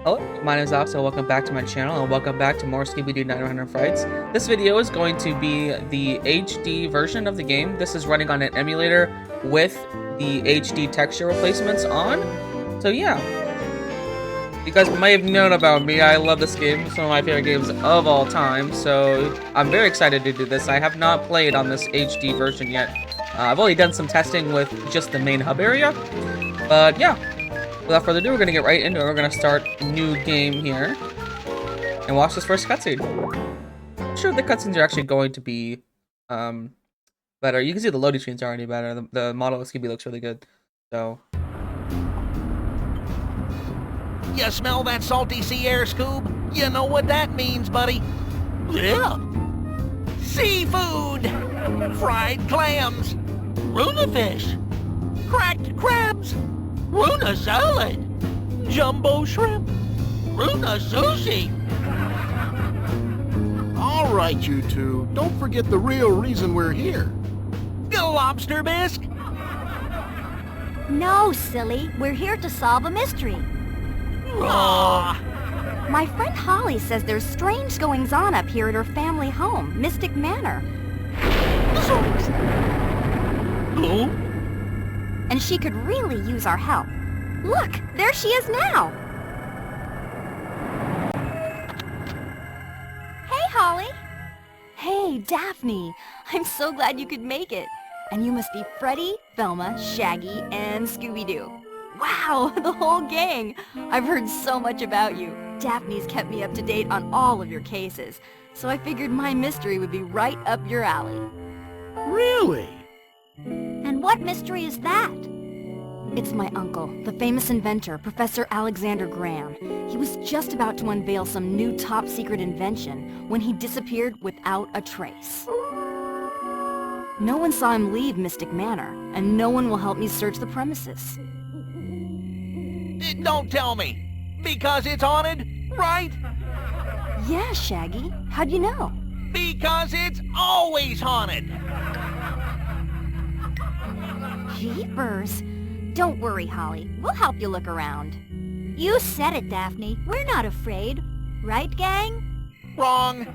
Hello, my name is Alex, and welcome back to my channel, and welcome back to more Scooby-Doo 900 Frights. This video is going to be the HD version of the game. This is running on an emulator with the HD texture replacements on. So yeah, you guys might have known about me. I love this game. It's one of my favorite games of all time, so I'm very excited to do this. I have not played on this HD version yet. I've only done some testing with just the main hub area, but yeah. Without further ado, we're gonna get right into it. We're gonna start a new game here and watch this first cutscene. I'm sure the cutscenes are actually going to be better. You can see the loading screens are already better. The model of Scooby looks really good. So You smell that salty sea air, Scoob? You know what that means, buddy. Yeah. Seafood! Fried clams! Runa fish! Cracked crabs! Runa salad! Jumbo shrimp! Runa sushi! All right, you two. Don't forget the real reason we're here. Lobster bisque! No, silly. We're here to solve a mystery. Aw! My friend Holly says there's strange goings-on up here at her family home, Mystic Manor. Who? And she could really use our help. Look, there she is now. Hey, Holly. Hey, Daphne. I'm so glad you could make it. And you must be Freddy, Velma, Shaggy, and Scooby-Doo. Wow, the whole gang. I've heard so much about you. Daphne's kept me up to date on all of your cases, so I figured my mystery would be right up your alley. Really? And what mystery is that? It's my uncle, the famous inventor, Professor Alexander Graham. He was just about to unveil some new top-secret invention when he disappeared without a trace. No one saw him leave Mystic Manor, and no one will help me search the premises. Don't tell me. Because it's haunted, right? Yeah, Shaggy. How'd you know? Because it's always haunted. Jeepers. Don't worry, Holly. We'll help you look around. You said it, Daphne. We're not afraid. Right, gang? Wrong.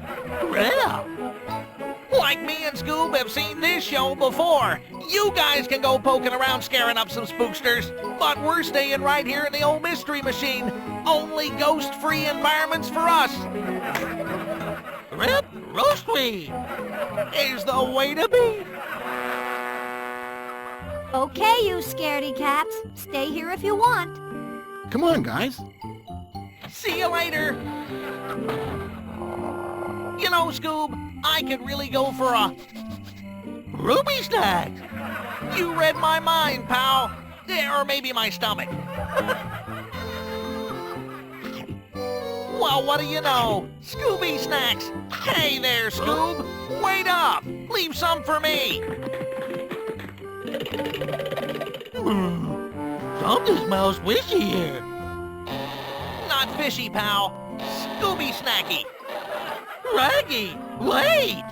Yeah. Like me and Scoob have seen this show before. You guys can go poking around scaring up some spooksters, but we're staying right here in the old mystery machine. Only ghost-free environments for us. Rip roast-free is the way to be. Okay, you scaredy cats. Stay here if you want. Come on, guys. See you later. You know, Scoob, I could really go for a ruby stack. You read my mind, pal. Or maybe my stomach. Well, what do you know? Scooby snacks. Hey there, Scoob. Wait up. Leave some for me. Something smells fishy here. Not fishy, pal. Scooby snacky. Raggy, wait!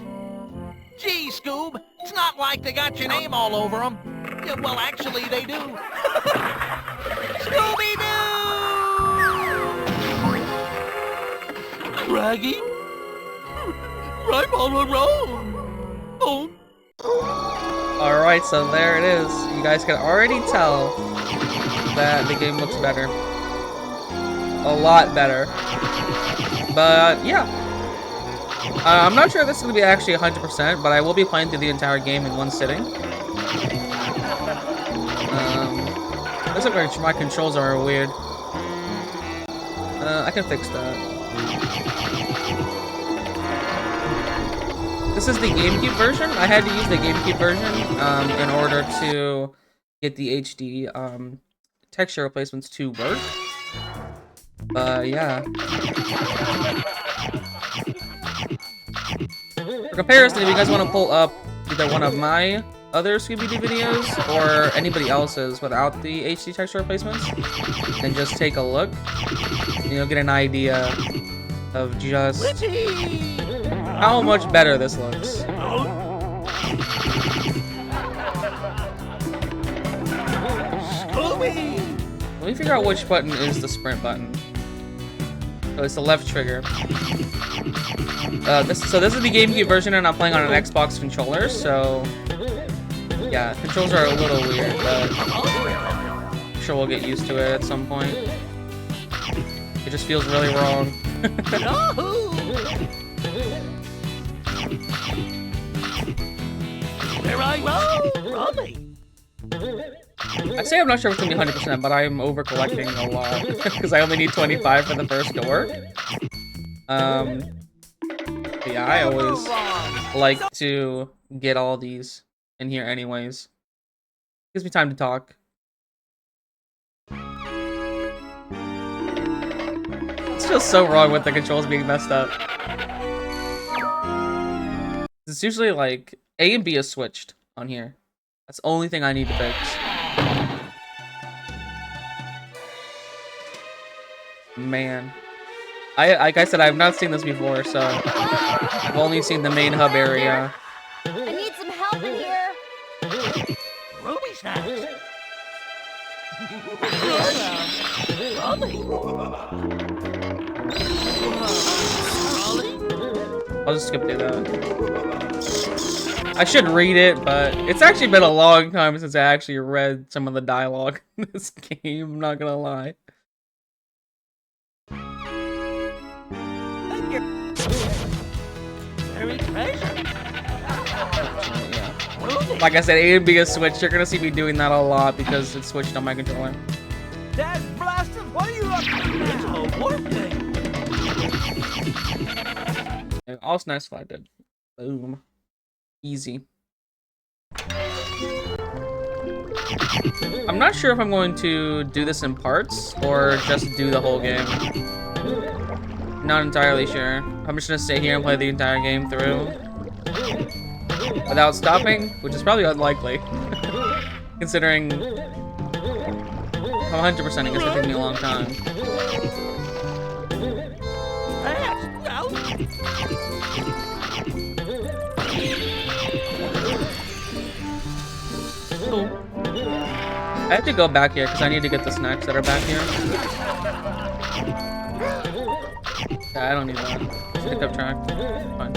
Gee, Scoob, it's not like they got your name all over them. Yeah, well, actually, they do. Scooby-Doo! Raggy? I'm all alone. Oh. alright, so there it is. You guys can already tell that the game looks better. A lot better. But yeah. I'm not sure if this is going to be actually 100%, but I will be playing through the entire game in one sitting. Looks like my controls are weird. I can fix that. This is the GameCube version. I had to use the GameCube version in order to get the HD texture replacements to work. But yeah. For comparison, if you guys want to pull up either one of my other Scooby-Doo videos or anybody else's without the HD texture replacements, then just take a look and you'll get an idea of just how much better this looks. Scooby! Let me figure out which button is the sprint button. Oh, it's the left trigger. This is the GameCube version, and I'm playing on an Xbox controller. So yeah, controls are a little weird, but I'm sure we'll get used to it at some point. It just feels really wrong. There I go! Rummy! I'd say I'm not sure if it's gonna be 100%, but I'm over collecting a lot because I only need 25 for the first to work. Yeah, I always like to get all these in here anyways. Gives me time to talk. It's just so wrong with the controls being messed up. It's usually like A and B is switched on here. That's the only thing I need to fix. Man. Like I said, I've not seen this before, so I've only seen the main hub area. I need some help in here. Ruby snacks! Rummy! I'll just skip through that. I should read it, but it's actually been a long time since I actually read some of the dialogue in this game, I'm not gonna lie. Very treasure! Yeah. Like I said, A and B is switched. You're gonna see me doing that a lot because it's switched on my controller. Dad blasted, what are you up to now? It's a warp day! All nice selected. Boom. Easy. I'm not sure if I'm going to do this in parts or just do the whole game. Not entirely sure. I'm just gonna stay here and play the entire game through without stopping, which is probably unlikely, considering I'm 100%ing it's gonna take me a long time. Cool. I have to go back here because I need to get the snacks that are back here. Yeah, I don't need that. Pick up track. Fine.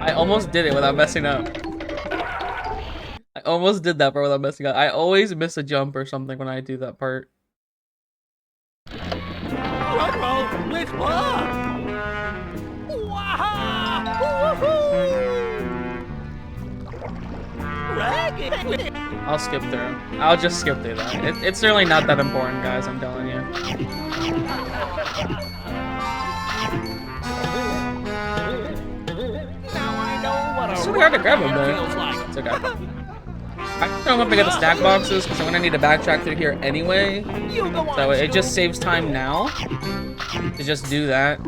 I almost did it without messing up. I almost did that part without messing up. I always miss a jump or something when I do that part. Ruh-roh, with what? I'll skip through. I'll just skip through that. It's really not that important, guys, I'm telling you. It's really hard to grab them, though. It's okay. I can throw them up and get the stack boxes because I'm gonna need to backtrack through here anyway. So it just saves time now to just do that,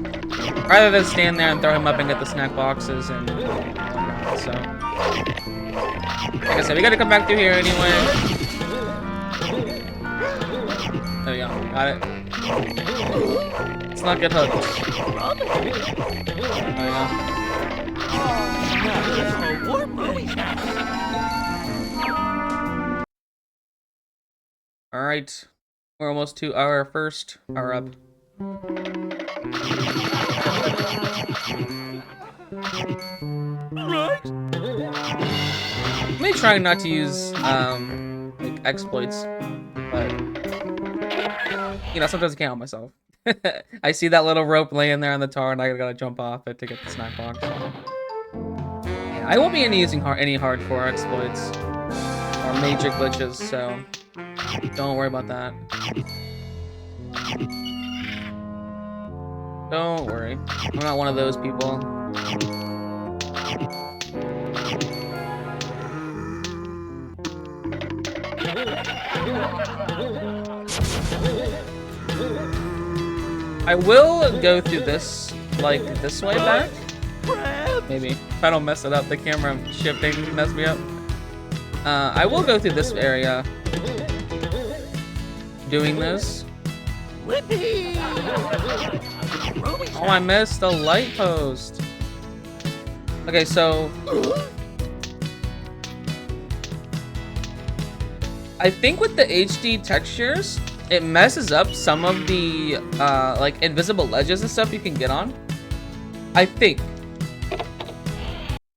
rather than stand there and throw him up and get the snack boxes and whatnot. So, like I said, we gotta come back through here anyway. There we go. Got it. Let's not get hooked. There we go. Alright, we're almost to our first power up. I'm trying not to use like exploits, but you know, sometimes I can't help myself. I see that little rope laying there on the tower and I gotta jump off it to get the snack box. Yeah, I won't be using any hardcore exploits or major glitches, so don't worry about that. Don't worry. I'm not one of those people. I will go through this, like, this way back. Maybe. If I don't mess it up, the camera shifting messed me up. I will go through this area. Doing this. Oh, I missed the light post. Okay, so I think with the HD textures, it messes up some of the like invisible ledges and stuff you can get on. I think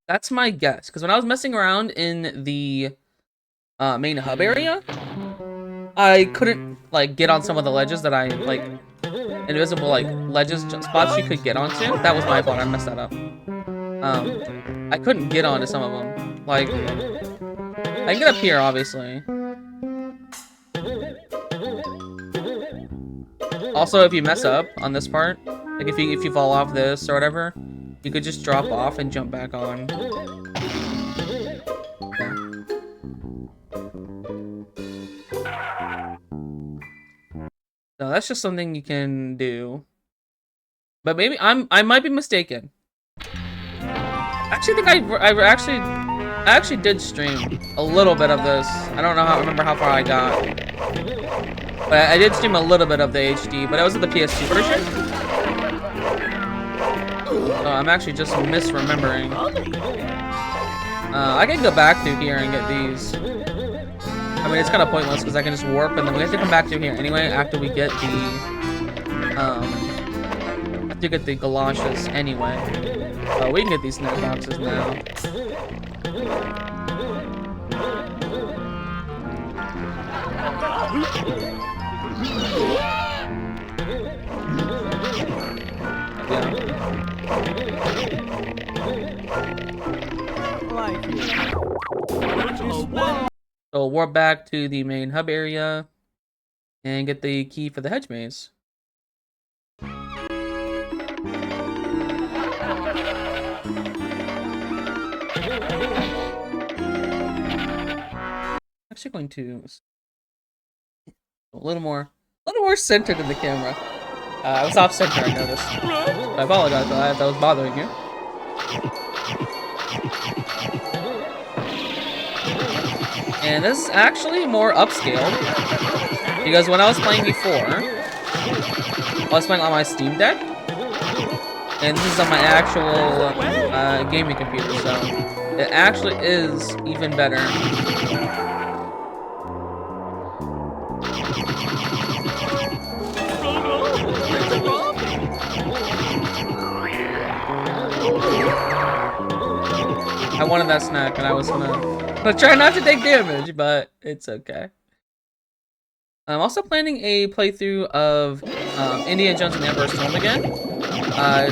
that's my guess, because when I was messing around in the main hub area, I couldn't like get on some of the ledges that I like invisible like ledges spots you could get onto. That was my fault. I messed that up. I couldn't get onto some of them. Like I can get up here, obviously. Also, if you mess up on this part, like if you fall off this or whatever, you could just drop off and jump back on. Okay. So that's just something you can do. But maybe I might be mistaken. I actually think I actually did stream a little bit of this. I don't remember how far I got. But I did stream a little bit of the HD, but it was the PS2 version. So I'm actually just misremembering. I can go back through here and get these. I mean, it's kind of pointless because I can just warp, and then we have to come back through here anyway after we get the galoshes anyway. We can get these snack boxes now. So we'll warp back to the main hub area and get the key for the hedge maze. Actually going to a little more centered in the camera. I was off center, I noticed. I apologize for that if that was bothering you. And this is actually more upscaled, because when I was playing before, I was playing on my Steam Deck, and this is on my actual gaming computer, so it actually is even better. I wanted that snack, and I was gonna try not to take damage, but it's okay. I'm also planning a playthrough of Indiana Jones and the Emperor's Tomb again.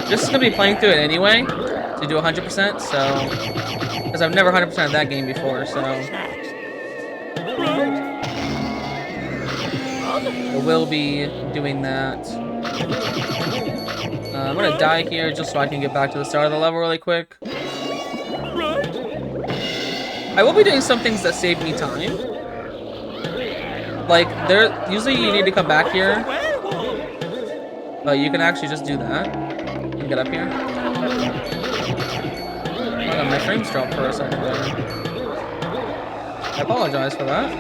Just gonna be playing through it anyway to do 100%. So, because I've never 100%ed that game before, so I will be doing that. I'm gonna die here just so I can get back to the start of the level really quick. I will be doing some things that save me time. Like, usually you need to come back here, but you can actually just do that and get up here. Oh, my frames dropped for a second there. I apologize for that.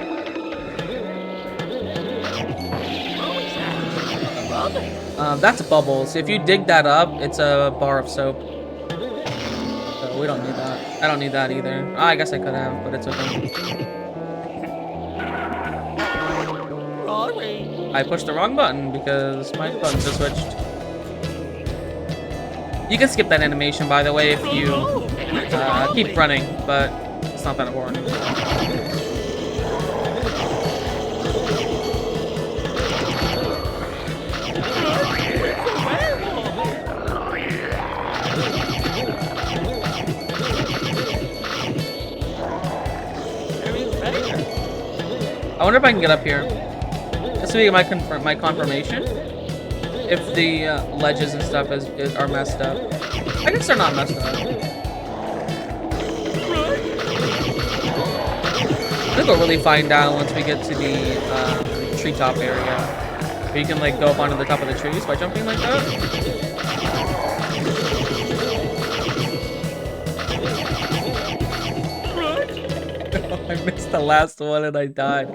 That's bubbles. If you dig that up, it's a bar of soap. So we don't need that. I don't need that either. I guess I could have, but it's okay. I pushed the wrong button because my buttons are switched. You can skip that animation, by the way, if you keep running, but it's not that important. I wonder if I can get up here. This will be my confirmation. If the ledges and stuff are messed up. I guess they're not messed up. I think we'll really find out once we get to the treetop area. Where you can like go up onto the top of the trees by jumping like that. I missed the last one and I died.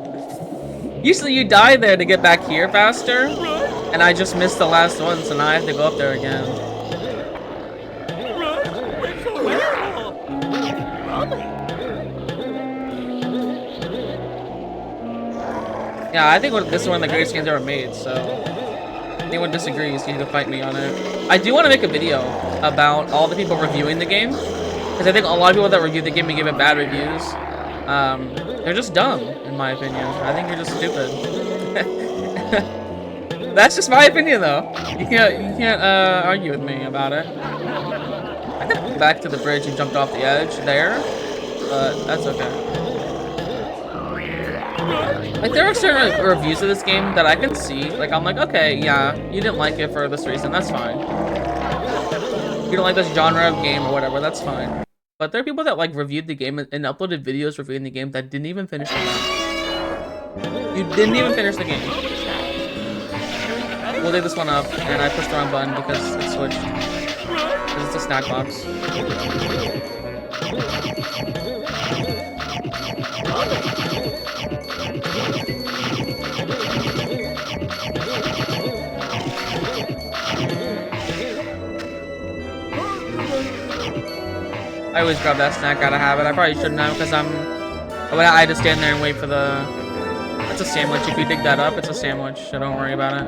Usually you die there to get back here faster, and I just missed the last one, so now I have to go up there again. Yeah, I think this is one of the greatest games ever made, so if anyone disagrees, you can fight me on it. I do want to make a video about all the people reviewing the game, because I think a lot of people that review the game and give it bad reviews, they're just dumb, in my opinion. I think you're just stupid. That's just my opinion, though. You can't argue with me about it. I could go back to the bridge and jumped off the edge there, but that's okay. Like, there are certain reviews of this game that I can see. Like, I'm like, okay, yeah, you didn't like it for this reason. That's fine. You don't like this genre of game or whatever. That's fine. But there are people that, like, reviewed the game and uploaded videos reviewing the game that didn't even finish the game. You didn't even finish the game. We'll leave this one up, and I pushed the wrong button because it switched. Because it's a snack box. I always grab that snack out of habit. I probably shouldn't have because I had to stand there and wait for the... It's a sandwich. If you dig that up, it's a sandwich, so don't worry about it.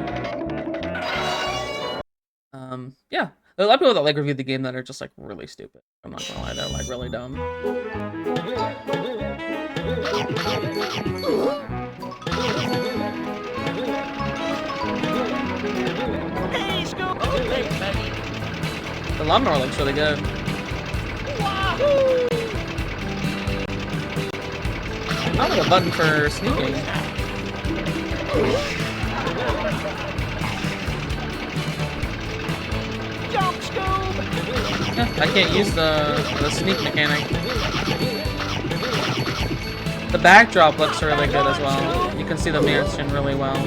Yeah. There are a lot of people that like review the game that are just like really stupid. I'm not gonna lie, they're like really dumb. Hey, Scoop! Hey, buddy. The lawnmower looks really good. Wahoo! I have a button for sneaking. Jump, Scoob! Yeah, I can't use the sneak mechanic. The backdrop looks really good as well. You can see the mansion really well.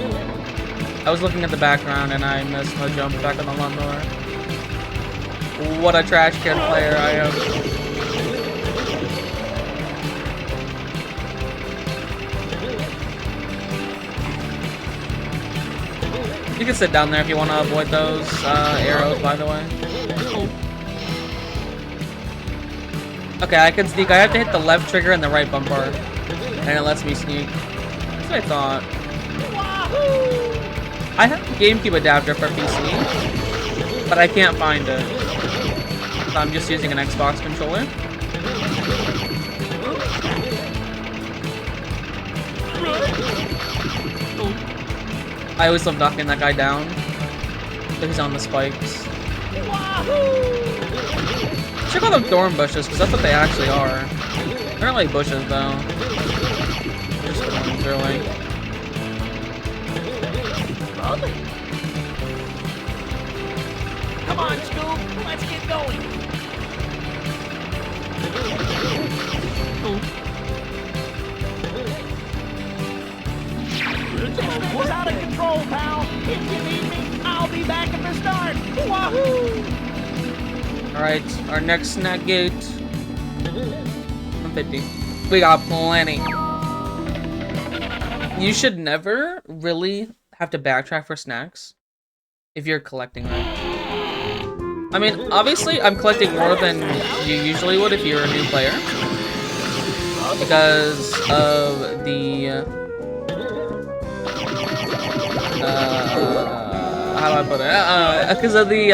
I was looking at the background and I missed my jump back on the lawnmower. What a trash can player I am. You can sit down there if you want to avoid those arrows, by the way. Okay, I can sneak. I have to hit the left trigger and the right bumper, and it lets me sneak. That's what I thought. I have a GameCube adapter for PC, but I can't find it. So I'm just using an Xbox controller. I always love knocking that guy down. So he's on the spikes. Check out the thorn bushes, because that's what they actually are. They're not like bushes, though. They're just thorns, really. Come on, Scoob! Let's get going! This was out of control, pal! If you need me, I'll be back at the start! Wahoo! Alright, our next snack gate. 150. We got plenty. You should never really have to backtrack for snacks if you're collecting them. I mean, obviously, I'm collecting more than you usually would if you're a new player. Because of the... how do I put it? Because of the,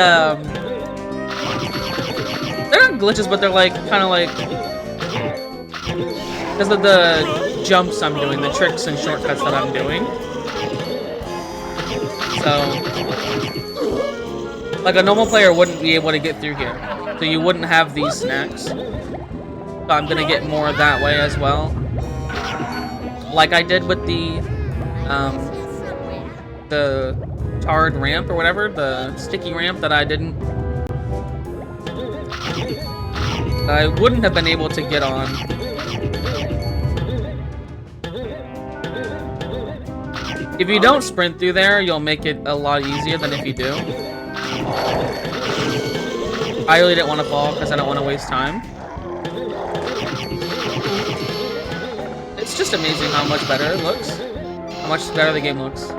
they're not glitches, but they're like, kind of like... Because of the jumps I'm doing, the tricks and shortcuts that I'm doing. So... Like, a normal player wouldn't be able to get through here. So you wouldn't have these snacks. So I'm gonna get more that way as well. Like I did with the tarred ramp or whatever, the sticky ramp that I didn't... I wouldn't have been able to get on. If you don't sprint through there, you'll make it a lot easier than if you do. I really didn't want to fall because I don't want to waste time. It's just amazing how much better it looks. How much better the game looks.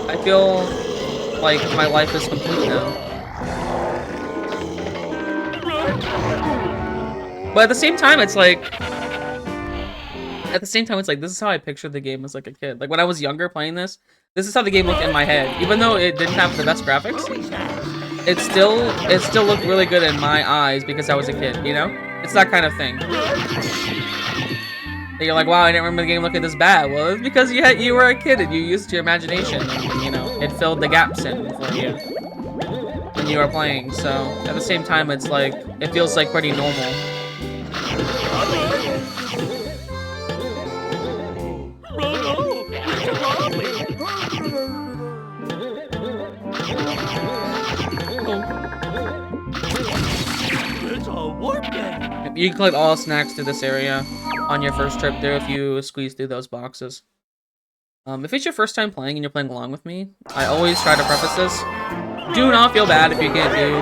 I feel like my life is complete now. But at the same time, it's like at the same time, it's like, this is how I pictured the game as like a kid. Like when I was younger playing this is how the game looked in my head. Even though it didn't have the best graphics, it still looked really good in my eyes because I was a kid, you know? It's that kind of thing. And you're like, wow, I didn't remember the game looking this bad. Well, it's because you were a kid and you used your imagination and, you know, it filled the gaps in for you when you were playing. So at the same time, it's like, it feels like pretty normal. It's a warp day. You can collect all snacks through this area on your first trip through if you squeeze through those boxes. If it's your first time playing and you're playing along with me, I always try to preface this. Do not feel bad if you can't do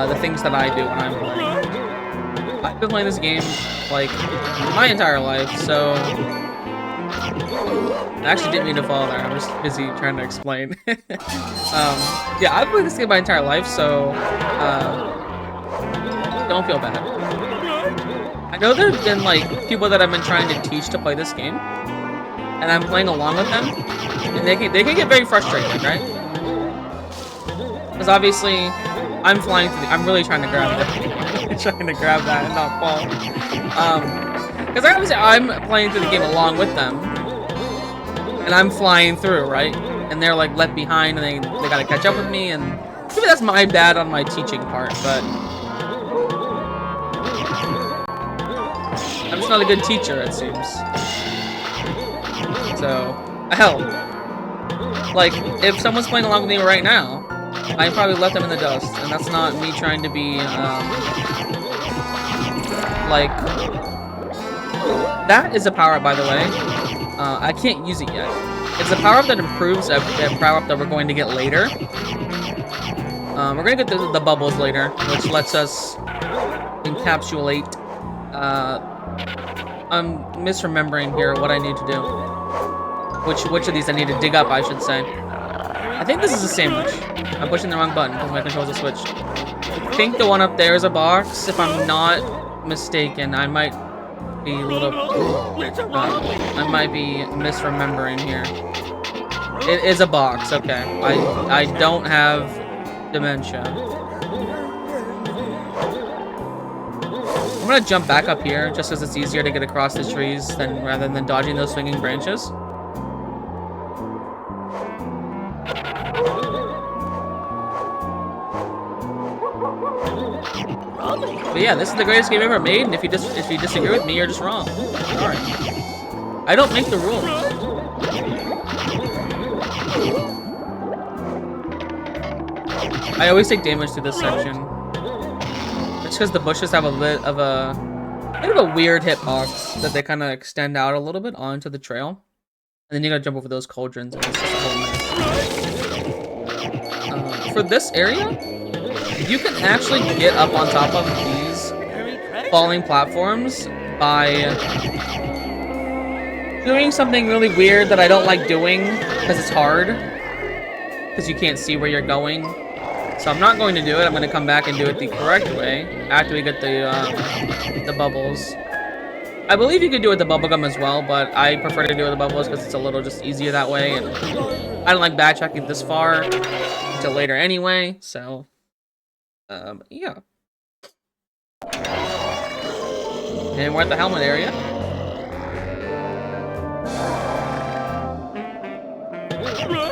the things that I do when I'm playing. I've been playing this game, like, my entire life, so... I actually didn't mean to fall there, I'm just busy trying to explain. Yeah, I've played this game my entire life, so... don't feel bad. I know there's been, like, people that I've been trying to teach to play this game, and I'm playing along with them, and they can get very frustrated, right? Because obviously, I'm flying through I'm really trying to grab that. Trying to grab that and not fall. Because obviously, I'm playing through the game along with them, and I'm flying through, right? And they're, like, left behind, and they gotta catch up with me, and maybe that's my bad on my teaching part, but... I'm just not a good teacher, it seems. So, hell, like, if someone's playing along with me right now, I probably left them in the dust, and that's not me trying to be, like, that is a power-up, by the way. I can't use it yet. It's a power-up that improves a power-up that we're going to get later. We're going to get the bubbles later, which lets us encapsulate, I'm misremembering here what I need to do. Which of these I need to dig up, I should say. I think this is a sandwich. I'm pushing the wrong button because my controls are switched. I think the one up there is a box. If I'm not mistaken, I might be a little... I might be misremembering here. It is a box, okay. I don't have dementia. I'm gonna jump back up here just because it's easier to get across the trees rather than dodging those swinging branches. But yeah, this is the greatest game ever made, and if you disagree with me, you're just wrong. Sorry. I don't make the rules. I always take damage through this section. It's because the bushes have a bit of a weird hitbox that they kind of extend out a little bit onto the trail. And then you gotta jump over those cauldrons, and it's just a whole mess. For this area, you can actually get up on top of these falling platforms by doing something really weird that I don't like doing because it's hard. Because you can't see where you're going. So I'm not going to do it. I'm going to come back and do it the correct way after we get the bubbles. I believe you could do it with the bubblegum as well, but I prefer to do it with the bubbles because it's a little just easier that way. And I don't like backtracking this far until later anyway, so... yeah. And we're at the helmet area.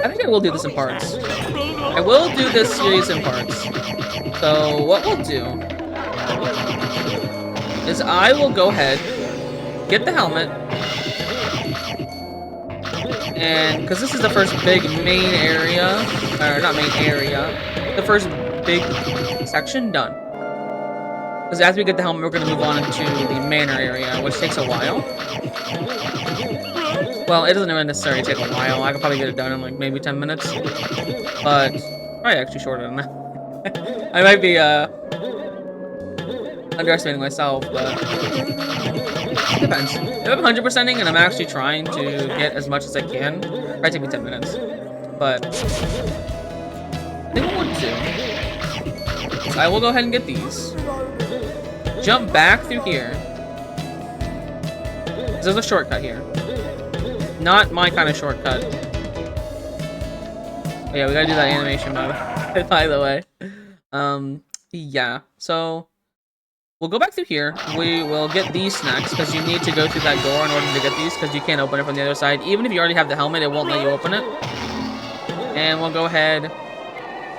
I think I will do this in parts. I will do this series in parts. So what we'll do is I will go ahead, get the helmet, and because this is the first big main area, or not main area, the first big section done. Because as we get the helmet, we're going to move on into the manor area, which takes a while. Well, it doesn't even necessarily take a while. I could probably get it done in like maybe 10 minutes. But probably actually shorter than that. I might be underestimating myself, but it depends. If I'm 100%ing and I'm actually trying to get as much as I can, it might take me 10 minutes. But I think what we'll do is I will go ahead and get these. Jump back through here. There's a shortcut here. Not my kind of shortcut. Oh, yeah, we gotta do that animation, by the way. Yeah. So we'll go back through here. We will get these snacks because you need to go through that door in order to get these because you can't open it from the other side. Even if you already have the helmet, it won't let you open it. And we'll go ahead,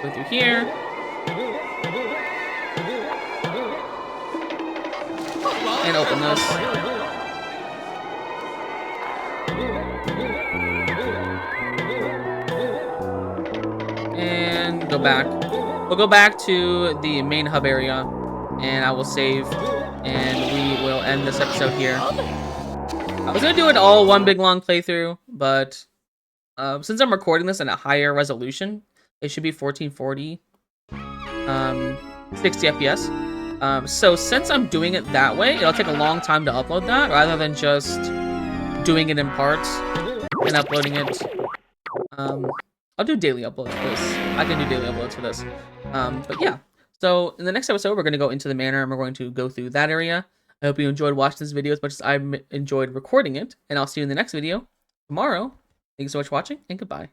go through here. And open this. And go back. We'll go back to the main hub area, and I will save, and we will end this episode here. I was gonna do it all one big long playthrough, but since I'm recording this in a higher resolution, it should be 1440, 60 FPS. So since I'm doing it that way, it'll take a long time to upload that, rather than just doing it in parts and uploading it. I'll do daily uploads for this. I can do daily uploads for this. But yeah. So in the next episode, we're going to go into the manor and we're going to go through that area. I hope you enjoyed watching this video as much as I enjoyed recording it. And I'll see you in the next video tomorrow. Thank you so much for watching, and goodbye.